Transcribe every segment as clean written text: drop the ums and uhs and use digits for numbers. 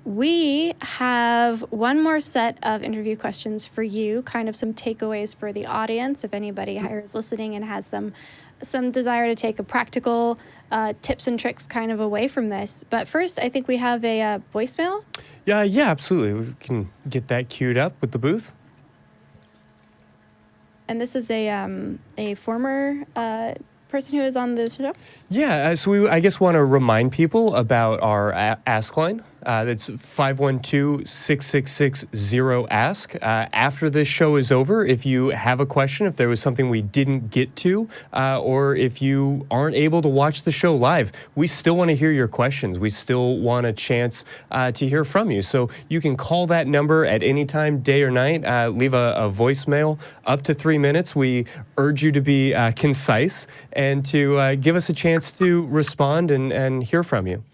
We have one more set of interview questions for you, kind of some takeaways for the audience, if anybody here is listening and has some desire to take a practical tips and tricks kind of away from this. But first, I think we have a voicemail. Yeah, absolutely. We can get that queued up with the booth. And this is a former person who is on the show? Yeah, so we, I guess, want to remind people about our Ask line. That's 512-666-0-ASK. After this show is over, if you have a question, if there was something we didn't get to, or if you aren't able to watch the show live, we still want to hear your questions. We still want a chance to hear from you. So you can call that number at any time, day or night. Leave a voicemail up to 3 minutes. We urge you to be concise and to give us a chance to respond and hear from you.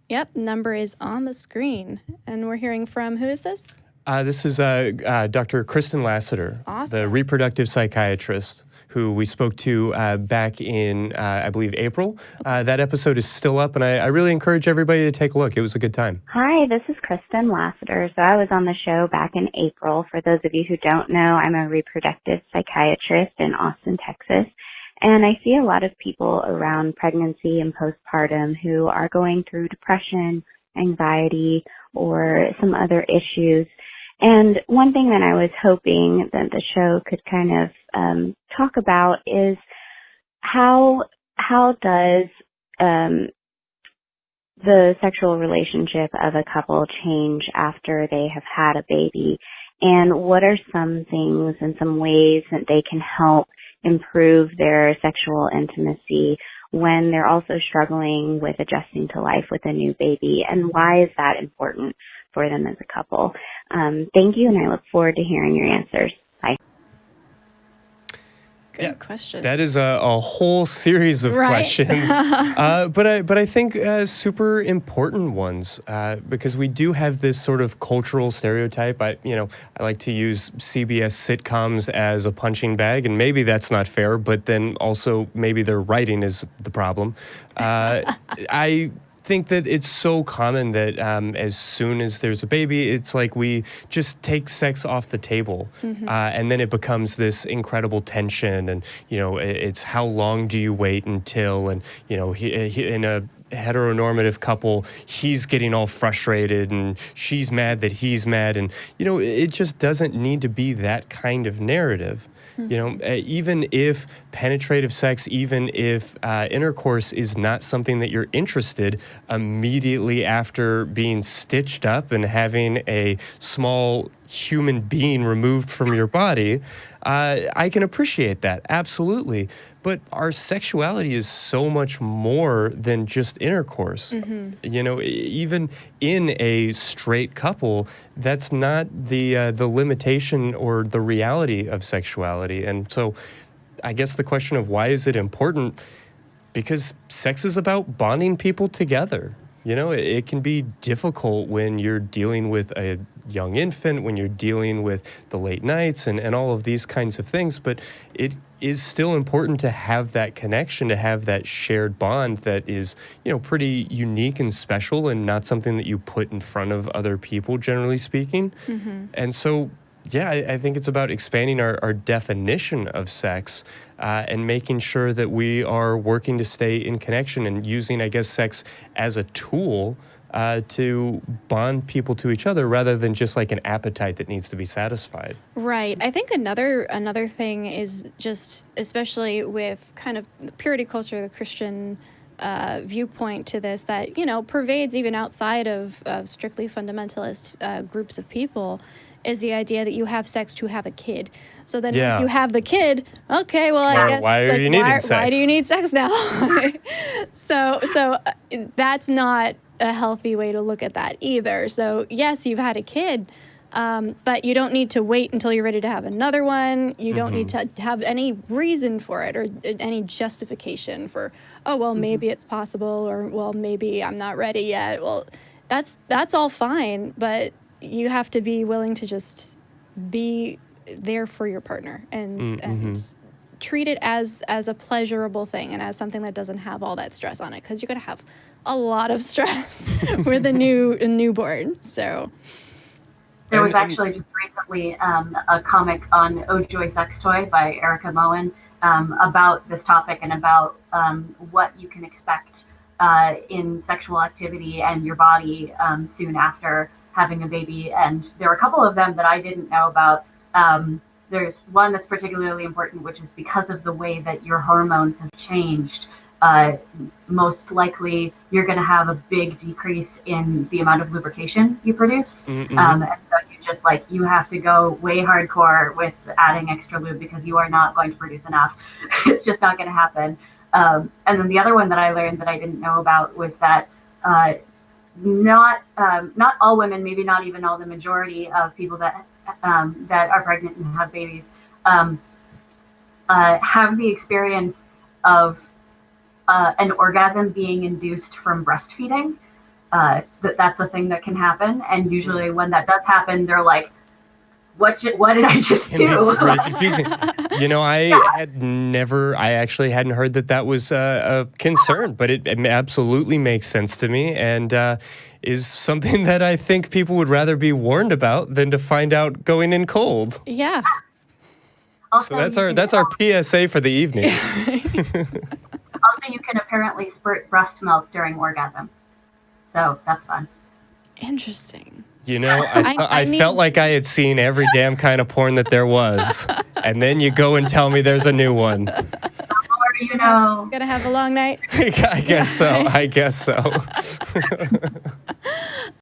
Yep, number is on the screen. And we're hearing from, who is this? This is Dr. Kristen Lassiter, Awesome. the reproductive psychiatrist who we spoke to back in, I believe, April. That episode is still up, and I really encourage everybody to take a look. It was a good time. Hi, this is Kristen Lassiter. So I was on the show back in April. For those of you who don't know, I'm a reproductive psychiatrist in Austin, Texas. And I see a lot of people around pregnancy and postpartum who are going through depression, anxiety, or some other issues. And one thing that I was hoping that the show could kind of talk about is how does the sexual relationship of a couple change after they have had a baby, and what are some things and some ways that they can help improve their sexual intimacy when they're also struggling with adjusting to life with a new baby, and why is that important for them as a couple? Thank you, and I look forward to hearing your answers. Bye. Good question. That is a whole series of questions, but I think super important ones because we do have this sort of cultural stereotype. I like to use CBS sitcoms as a punching bag, and maybe that's not fair, but then also maybe their writing is the problem. I think that it's so common that as soon as there's a baby, it's like we just take sex off the table, and then it becomes this incredible tension, and it's how long do you wait until, and he in a heteronormative couple, he's getting all frustrated and she's mad that he's mad, and it just doesn't need to be that kind of narrative. Even if penetrative sex, even if intercourse is not something that you're interested, immediately after being stitched up and having a small human being removed from your body, I can appreciate that, absolutely. But our sexuality is so much more than just intercourse. Even in a straight couple, that's not the limitation or the reality of sexuality. And so I guess the question of why is it important? Because sex is about bonding people together. It can be difficult when you're dealing with a young infant, when you're dealing with the late nights and all of these kinds of things, but it is still important to have that connection, to have that shared bond that is, pretty unique and special and not something that you put in front of other people, generally speaking. And so, I think it's about expanding our definition of sex and making sure that we are working to stay in connection and using, I guess, sex as a tool to bond people to each other rather than just like an appetite that needs to be satisfied. Right. I think another thing is just, especially with kind of purity culture, the Christian viewpoint to this that, pervades even outside of strictly fundamentalist groups of people, is the idea that you have sex to have a kid. So then once you have the kid, okay, well, I guess why are you needing sex? Why do you need sex now? So that's not a healthy way to look at that either. So yes, you've had a kid, but you don't need to wait until you're ready to have another one. You don't need to have any reason for it or any justification for, maybe it's possible, or, well, maybe I'm not ready yet. Well, that's all fine, but you have to be willing to just be there for your partner and treat it as a pleasurable thing and as something that doesn't have all that stress on it, because you're going to have a lot of stress with a newborn. So there was actually just recently a comic on Oh Joy Sex Toy by Erica Moen about this topic and about what you can expect in sexual activity and your body soon after having a baby. And there were a couple of them that I didn't know about. There's one that's particularly important, which is because of the way that your hormones have changed. Most likely you're going to have a big decrease in the amount of lubrication you produce. Mm-hmm. And so you have to go way hardcore with adding extra lube because you are not going to produce enough. It's just not going to happen. And then the other one that I learned that I didn't know about was that not all women, maybe not even all, the majority of people that are pregnant and have babies have the experience of an orgasm being induced from breastfeeding. That's a thing that can happen, and usually when that does happen, they're like, what did I just do? Really confusing. I actually hadn't heard that was a concern, but it absolutely makes sense to me, and is something that I think people would rather be warned about than to find out going in cold. Yeah. Also, so that's our PSA for the evening. Also, you can apparently spurt breast milk during orgasm, so that's fun. Interesting. I felt like I had seen every damn kind of porn that there was, and then you go and tell me there's a new one. The more you know. Gonna have a long night. I guess so.